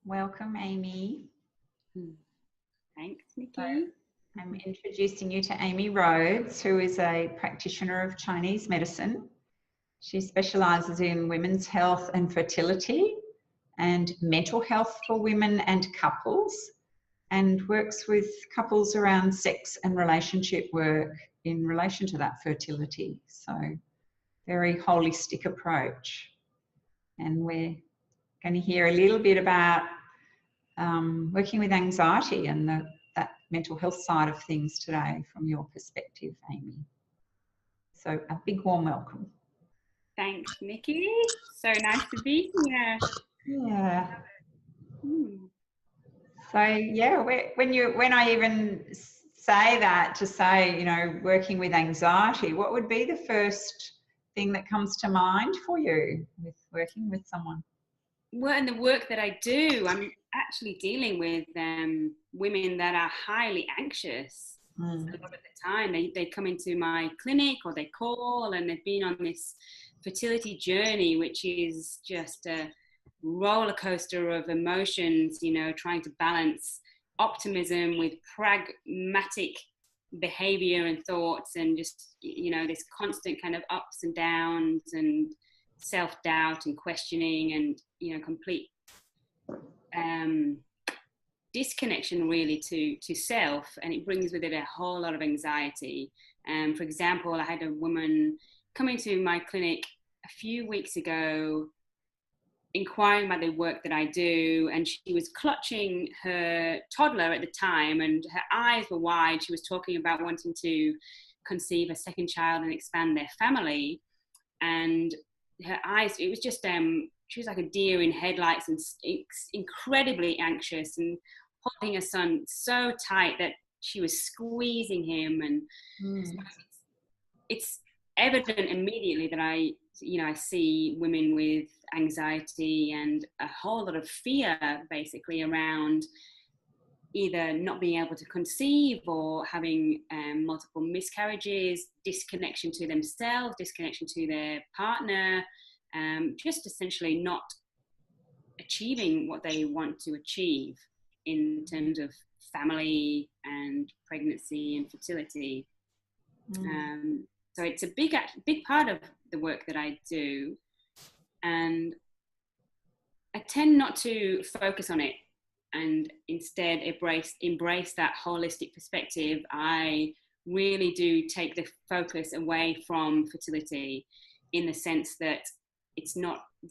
Welcome, Amy. Thanks, So Nikki. I'm introducing you to Amy Rhodes, who is a practitioner of Chinese medicine. She specialises in women's health and fertility and mental health for women and couples, and works with couples around sex and relationship work in relation to that fertility. So very holistic approach. And we're going to hear a little bit about working with anxiety and that mental health side of things today from your perspective, Amy. So a big warm welcome. Thanks, Nikki. So nice to be here. Yeah. So yeah, when I even say that, to say, you know, working with anxiety, what would be the first thing that comes to mind for you with working with someone? Well, in the work that I do, I'm actually dealing with women that are highly anxious. A lot of the time, they come into my clinic or they call, and they've been on this fertility journey, which is just a roller coaster of emotions, you know, trying to balance optimism with pragmatic behavior and thoughts, and just, you know, this constant kind of ups and downs and self-doubt and questioning, and, you know, complete disconnection really to self, and it brings with it a whole lot of anxiety. For example, I had a woman come into my clinic a few weeks ago inquiring about the work that I do, and she was clutching her toddler at the time, and her eyes were wide. She was talking about wanting to conceive a second child and expand their family, and her eyes, it was just she was like a deer in headlights, and incredibly anxious, and holding her son so tight that she was squeezing him. And so it's evident immediately that I see women with anxiety and a whole lot of fear basically around either not being able to conceive or having multiple miscarriages, disconnection to themselves, disconnection to their partner, just essentially not achieving what they want to achieve in terms of family and pregnancy and fertility. So it's a big part of the work that I do, and I tend not to focus on it and instead embrace that holistic perspective. I really do take the focus away from fertility, in the sense that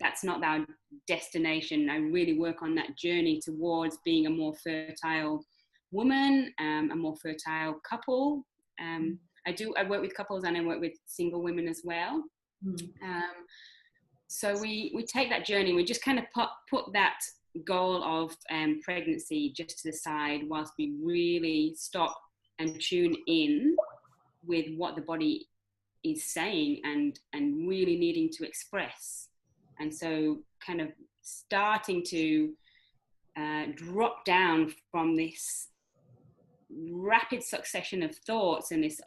that's not our destination. I really work on that journey towards being a more fertile woman, a more fertile couple. I work with couples and I work with single women as well. So we take that journey, we just kind of put that goal of pregnancy just to the side, whilst we really stop and tune in with what the body is saying and really needing to express. And so kind of starting to drop down from this rapid succession of thoughts and this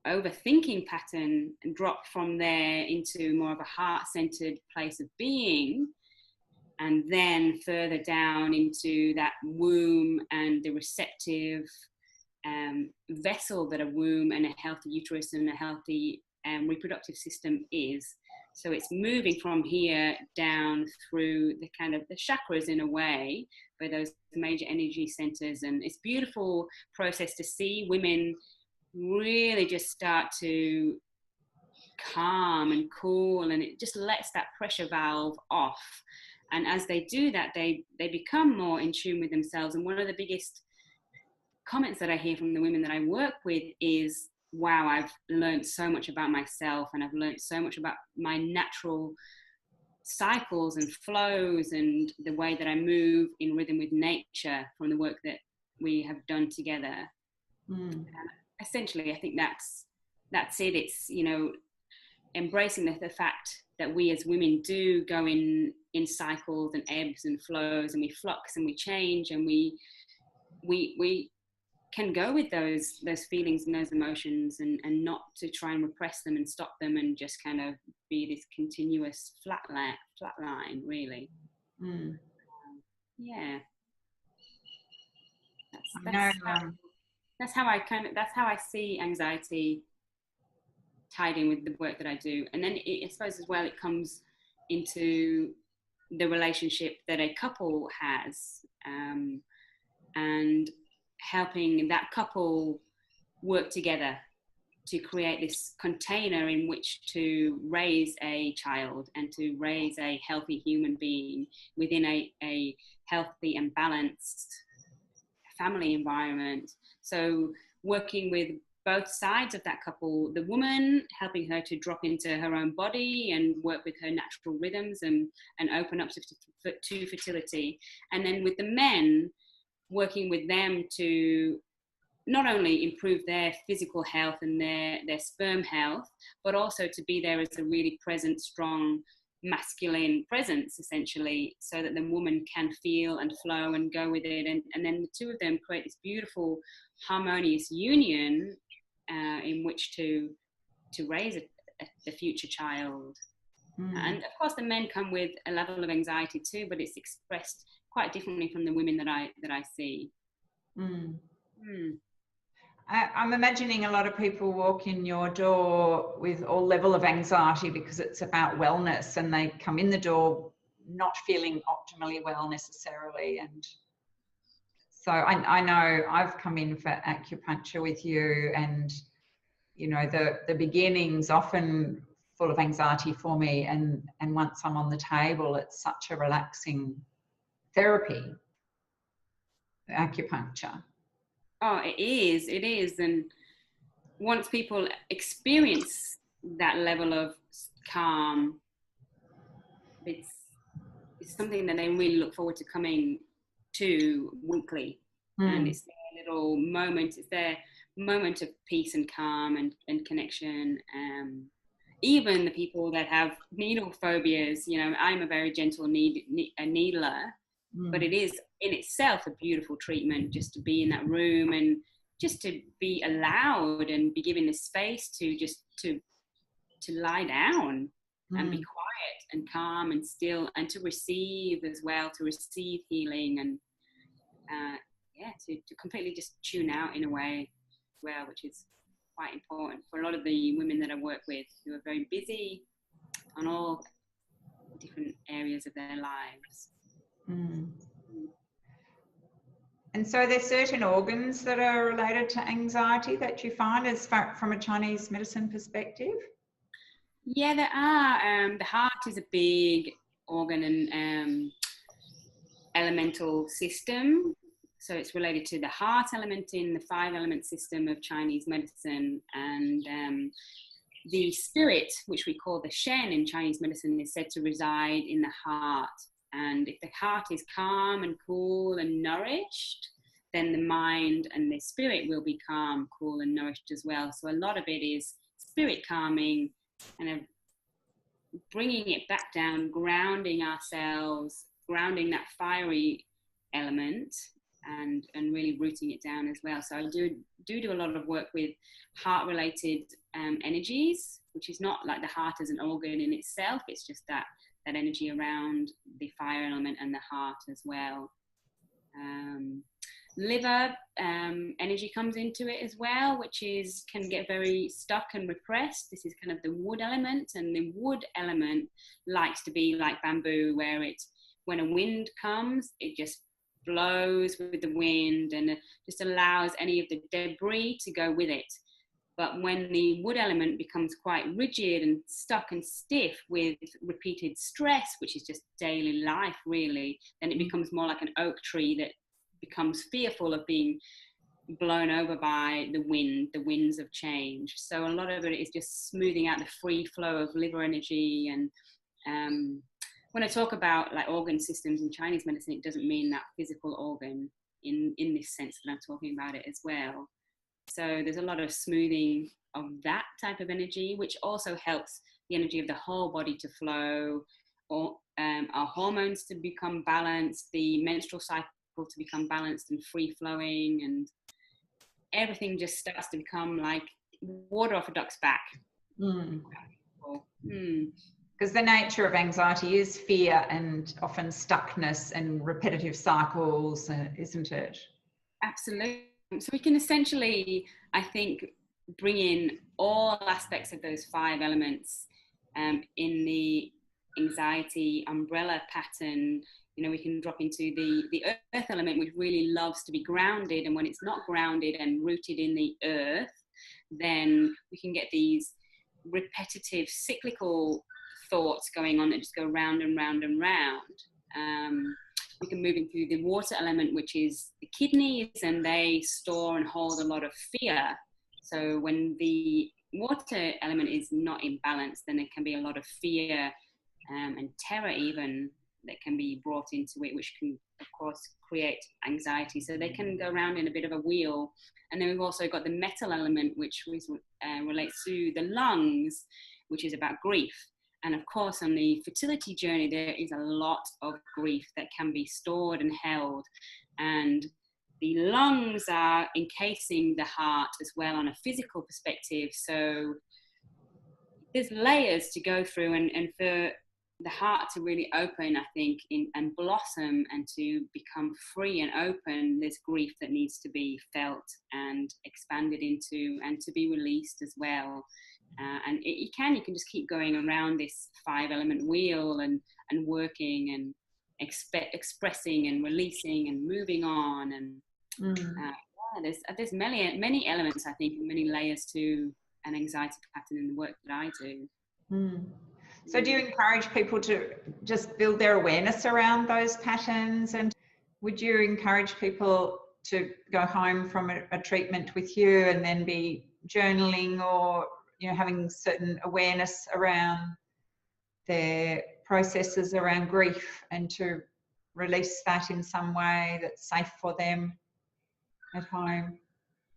overthinking pattern, and drop from there into more of a heart-centered place of being, and then further down into that womb and the receptive vessel that a womb and a healthy uterus and a healthy reproductive system is. So it's moving from here down through the kind of the chakras in a way, where those major energy centers, and it's a beautiful process to see women really just start to calm and cool, and it just lets that pressure valve off. And as they do that, they become more in tune with themselves. And one of the biggest comments that I hear from the women that I work with is, wow, I've learned so much about myself, and I've learned so much about my natural cycles and flows and the way that I move in rhythm with nature from the work that we have done together. Essentially, I think that's it. It's, you know, embracing the fact that we as women do go in cycles and ebbs and flows, and we flux and we change, and we can go with those feelings and those emotions, and not to try and repress them and stop them, and just kind of be this continuous flat line really. Yeah. I know. That's how I see anxiety tied in with the work that I do. And then I suppose as well, it comes into the relationship that a couple has, and helping that couple work together to create this container in which to raise a child and to raise a healthy human being within a healthy and balanced family environment. So working with both sides of that couple, the woman helping her to drop into her own body and work with her natural rhythms and open up to fertility. And then with the men, working with them to not only improve their physical health and their sperm health, but also to be there as a really present, strong, masculine presence, essentially, so that the woman can feel and flow and go with it. And then the two of them create this beautiful, harmonious union in which to raise the future child. And of course, the men come with a level of anxiety too, but it's expressed quite differently from the women that I see. I'm imagining a lot of people walk in your door with all level of anxiety because it's about wellness, and they come in the door not feeling optimally well necessarily. And so I know I've come in for acupuncture with you, and you know, the beginning's often full of anxiety for me, and once I'm on the table, it's such a relaxing therapy, acupuncture. Oh, it is. And once people experience that level of calm, it's something that they really look forward to coming to weekly. And it's their little moment, it's their moment of peace and calm and connection. Even the people that have needle phobias, you know, I'm a very gentle needler, but it is in itself a beautiful treatment just to be in that room and just to be allowed and be given the space to just to lie down and be quiet and calm and still, and to receive as well, to receive healing and to completely just tune out in a way as well, which is quite important for a lot of the women that I work with who are very busy on all different areas of their lives. And so there's certain organs that are related to anxiety that you find as far from a Chinese medicine perspective? Yeah, there are. The heart is a big organ and elemental system. So it's related to the heart element in the 5 element system of Chinese medicine. And the spirit, which we call the Shen in Chinese medicine, is said to reside in the heart. And if the heart is calm and cool and nourished, then the mind and the spirit will be calm, cool and nourished as well. So a lot of it is spirit calming and bringing it back down, grounding ourselves, grounding that fiery element and really rooting it down as well. So I do a lot of work with heart-related energies, which is not like the heart as an organ in itself. It's just that energy around the fire element and the heart as well. Liver energy comes into it as well, which can get very stuck and repressed. This is kind of the wood element, and the wood element likes to be like bamboo, where when a wind comes, it just blows with the wind and just allows any of the debris to go with it. But when the wood element becomes quite rigid and stuck and stiff with repeated stress, which is just daily life really, then it becomes more like an oak tree that becomes fearful of being blown over by the winds of change. So a lot of it is just smoothing out the free flow of liver energy. And when I talk about like organ systems in Chinese medicine, it doesn't mean that physical organ in this sense that I'm talking about it as well. So there's a lot of smoothing of that type of energy, which also helps the energy of the whole body to flow, or our hormones to become balanced, the menstrual cycle to become balanced and free flowing, and everything just starts to become like water off a duck's back. Because the nature of anxiety is fear and often stuckness and repetitive cycles, isn't it? Absolutely. So we can essentially, I think, bring in all aspects of those 5 elements in the anxiety umbrella pattern. You know, we can drop into the earth element, which really loves to be grounded. And when it's not grounded and rooted in the earth, then we can get these repetitive cyclical thoughts going on that just go round and round and round. We can move into the water element, which is the kidneys, and they store and hold a lot of fear. So when the water element is not in balance, then there can be a lot of fear and terror even that can be brought into it, which can, of course, create anxiety. So they can go around in a bit of a wheel. And then we've also got the metal element, which relates to the lungs, which is about grief. And of course, on the fertility journey, there is a lot of grief that can be stored and held. And the lungs are encasing the heart as well on a physical perspective. So there's layers to go through, and for the heart to really open, I think, and blossom and to become free and open, there's grief that needs to be felt and expanded into and to be released as well. And you can just keep going around this 5 element wheel and working and expressing and releasing and moving on. And there's many elements, I think, and many layers to an anxiety pattern in the work that I do. So do you encourage people to just build their awareness around those patterns? And would you encourage people to go home from a treatment with you and then be journaling or, you know, having certain awareness around their processes around grief and to release that in some way that's safe for them at home?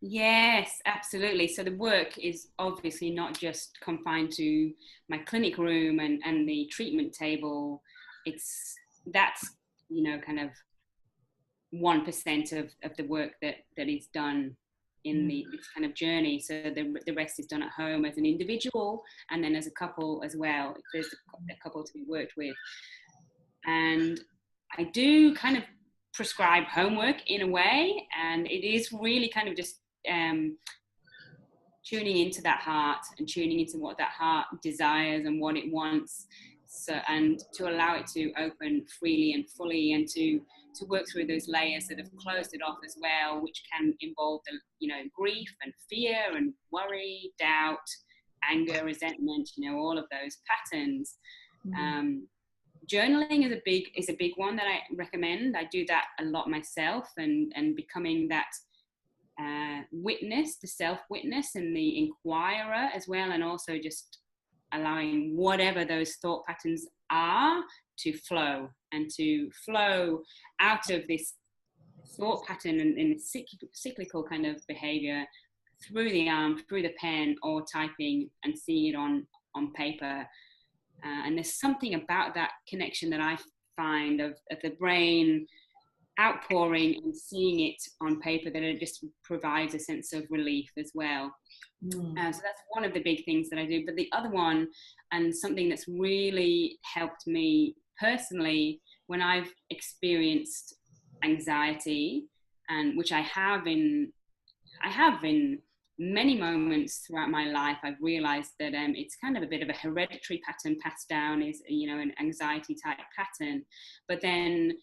Yes, absolutely. So the work is obviously not just confined to my clinic room and the treatment table. That's, you know, kind of 1% of the work that is done in this kind of journey. So the rest is done at home as an individual and then as a couple as well, if there's a couple to be worked with. And I do kind of prescribe homework in a way, and it is really kind of just tuning into that heart and tuning into what that heart desires and what it wants, so, and to allow it to open freely and fully, and to work through those layers that have closed it off as well, which can involve the, you know, grief and fear and worry, doubt, anger, resentment, you know, all of those patterns. Journaling is a big one that I recommend. I do that a lot myself, and becoming that witness, the self-witness and the inquirer as well, and also just allowing whatever those thought patterns are to flow out of this thought pattern and cyclical kind of behavior through the arm, through the pen, or typing and seeing it on paper. And there's something about that connection that I find of the brain outpouring and seeing it on paper, that it just provides a sense of relief as well. So that's one of the big things that I do. But the other one, and something that's really helped me personally when I've experienced anxiety, and which I have in many moments throughout my life, I've realized that it's kind of a bit of a hereditary pattern passed down, is, you know, an anxiety type pattern. But then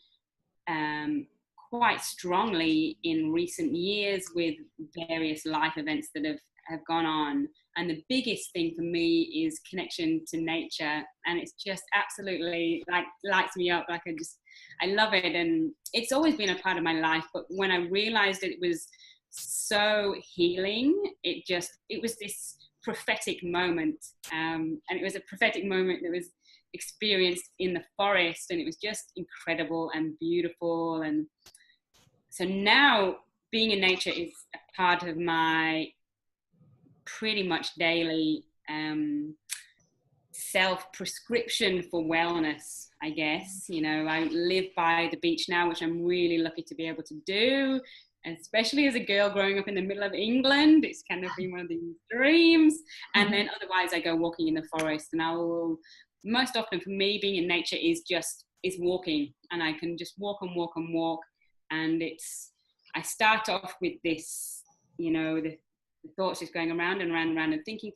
quite strongly in recent years with various life events that have gone on. And the biggest thing for me is connection to nature. And it's just absolutely like lights me up. Like I love it. And it's always been a part of my life. But when I realized it was so healing, it was this prophetic moment. And it was a prophetic moment that was experienced in the forest, and it was just incredible and beautiful. And so now being in nature is a part of my pretty much daily self-prescription for wellness, I guess. You know, I live by the beach now, which I'm really lucky to be able to do, especially as a girl growing up in the middle of England. It's kind of been one of these dreams. And then otherwise I go walking in the forest, and I will most often for me, being in nature is walking, and I can just walk and walk and walk. And I start off with this, you know, the thoughts just going around and around and around and thinking.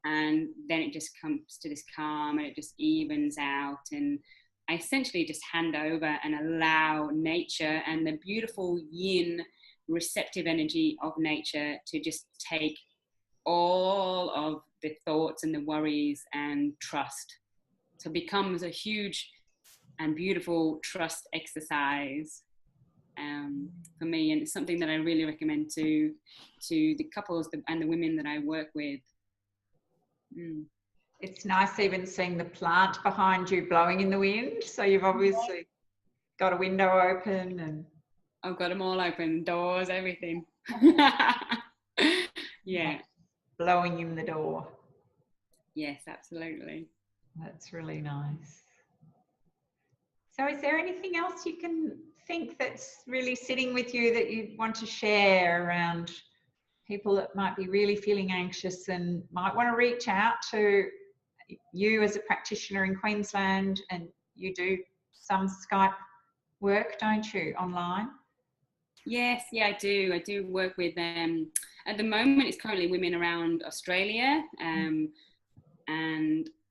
And then it just comes to this calm, and it just evens out. And I essentially just hand over and allow nature and the beautiful yin receptive energy of nature to just take all of the thoughts and the worries and trust. So it becomes a huge and beautiful trust exercise for me, and it's something that I really recommend to the couples and the women that I work with. It's nice even seeing the plant behind you blowing in the wind. So you've obviously got a window open, and I've got them all open, doors, everything. Yeah. Blowing in the door. Yes, absolutely. That's really nice. So is there anything else you can think that's really sitting with you that you want to share around people that might be really feeling anxious and might want to reach out to you as a practitioner in Queensland? And you do some Skype work, don't you, online? Yes, yeah, I do. I do work with, at the moment, it's currently women around Australia and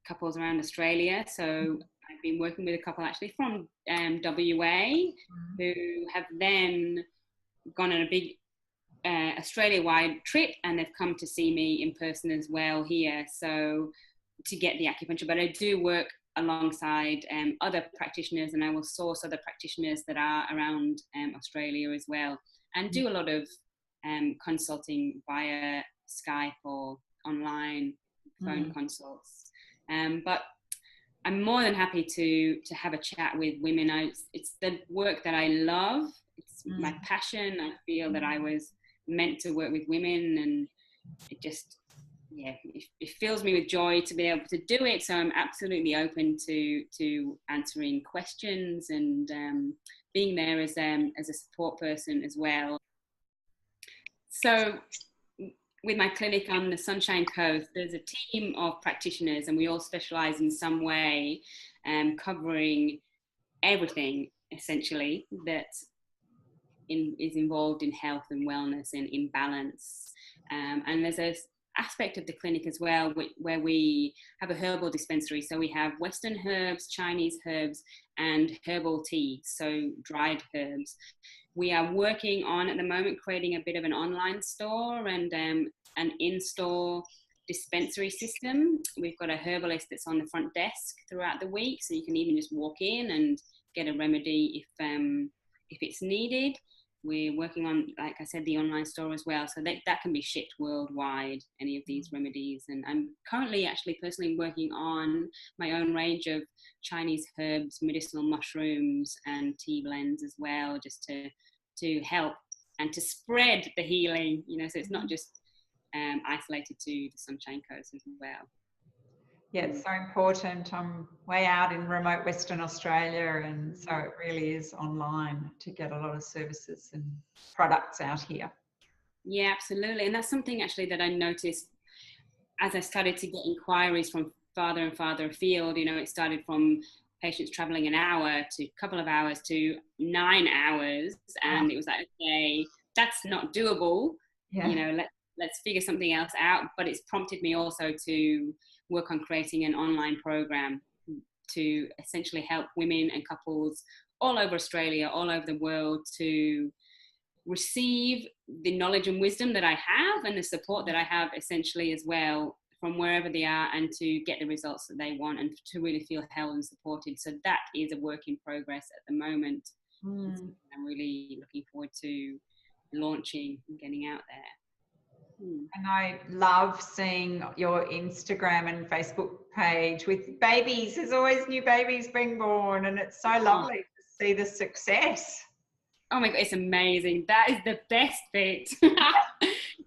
couples around Australia. So I've been working with a couple actually from WA who have then gone on a big Australia-wide trip, and they've come to see me in person as well here, so to get the acupuncture. But I do work alongside other practitioners, and I will source other practitioners that are around Australia as well, and do a lot of consulting via Skype or online phone consults. But I'm more than happy to have a chat with women. It's the work that I love. It's my passion. I feel that I was meant to work with women, and it just, yeah, it fills me with joy to be able to do it. So I'm absolutely open to answering questions and being there as a support person as well. So with my clinic on the Sunshine Coast, there's a team of practitioners, and we all specialize in some way, covering everything essentially that is involved in health and wellness and in balance. And there's an aspect of the clinic as well where we have a herbal dispensary. So we have Western herbs, Chinese herbs, and herbal tea, so dried herbs. We are working on, at the moment, creating a bit of an online store and an in-store dispensary system. We've got a herbalist that's on the front desk throughout the week, so you can even just walk in and get a remedy if it's needed. We're working on, like I said, the online store as well, so that can be shipped worldwide, any of these remedies. And I'm currently actually personally working on my own range of Chinese herbs, medicinal mushrooms, and tea blends as well, just to help and to spread the healing, you know, so it's not just isolated to the Sunshine Coast as well. Yeah, it's so important. I'm way out in remote Western Australia, and so it really is online to get a lot of services and products out here. Yeah, absolutely. And that's something actually that I noticed as I started to get inquiries from farther and farther afield. You know, it started from patients traveling an hour to a couple of hours to 9 hours, and it was like, okay, that's not doable. Yeah. You know, let's figure something else out. But it's prompted me also to work on creating an online program to essentially help women and couples all over Australia, all over the world, to receive the knowledge and wisdom that I have and the support that I have essentially as well from wherever they are, and to get the results that they want and to really feel held and supported. So that is a work in progress at the moment. I'm really looking forward to launching and getting out there. And I love seeing your Instagram and Facebook page with babies. There's always new babies being born, and it's so lovely to see the success. Oh my God, it's amazing. That is the best bit.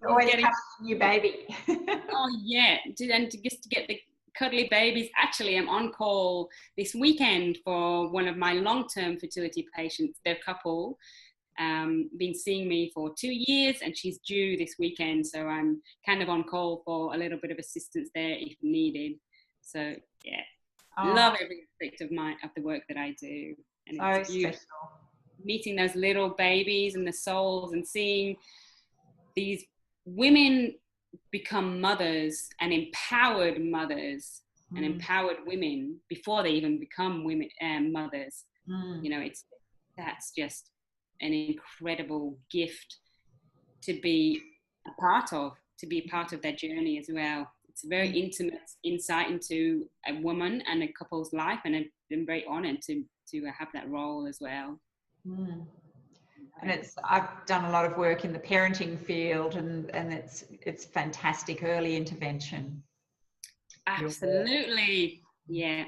Always getting a new baby. Oh yeah, just to get the cuddly babies. Actually, I'm on call this weekend for one of my long-term fertility patients. They're a couple. Been seeing me for 2 years, and she's due this weekend, so I'm kind of on call for a little bit of assistance there if needed. So yeah, Oh, love every aspect of the work that I do, and so it's beautiful. special. Meeting those little babies and the souls, and seeing these women become mothers and empowered women before they even become women mothers. You know, that's just an incredible gift to be a part of their journey as well. It's a very intimate insight into a woman and a couple's life, and I'm very honored to have that role as well. And I've done a lot of work in the parenting field, and it's fantastic early intervention. Absolutely. Yeah.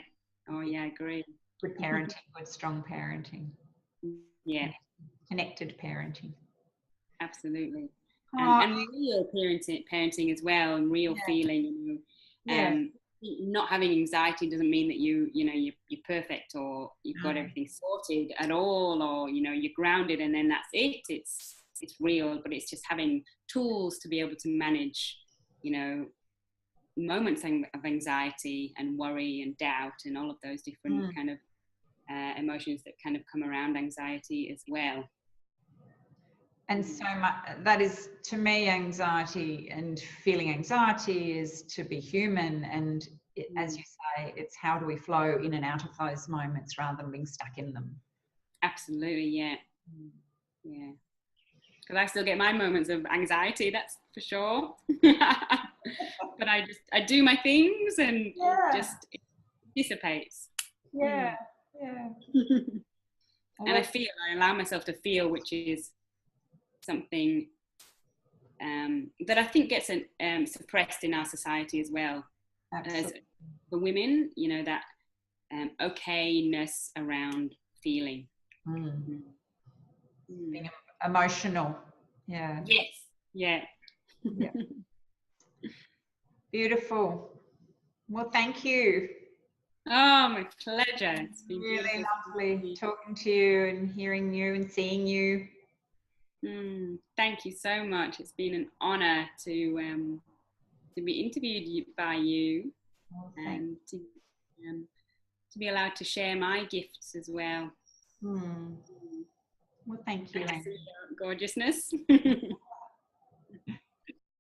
Oh yeah, I agree. Good parenting, good strong parenting. Yeah. Connected parenting. Absolutely. And real parenting as well, and real feeling. Not having anxiety doesn't mean that you're perfect, or you've got everything sorted at all, or you're grounded and then that's it. It's real, but it's just having tools to be able to manage moments of anxiety and worry and doubt and all of those different kind of emotions that kind of come around anxiety as well. And so much that is, to me, anxiety and feeling anxiety is to be human. And as you say, it's how do we flow in and out of those moments rather than being stuck in them. Absolutely, yeah. Yeah. Because I still get my moments of anxiety, that's for sure. But I do my things, and it dissipates. Yeah. And I allow myself to feel, which is something that I think gets suppressed in our society as well. As for women, that okayness around feeling. Being emotional. Yeah. Yes. Yeah. Beautiful. Well, thank you. Oh, my pleasure. It's been really lovely talking to you and hearing you and seeing you. Thank you so much. It's been an honor to be interviewed by you, and to be allowed to share my gifts as well. Well, thank you, Amy. Gorgeousness.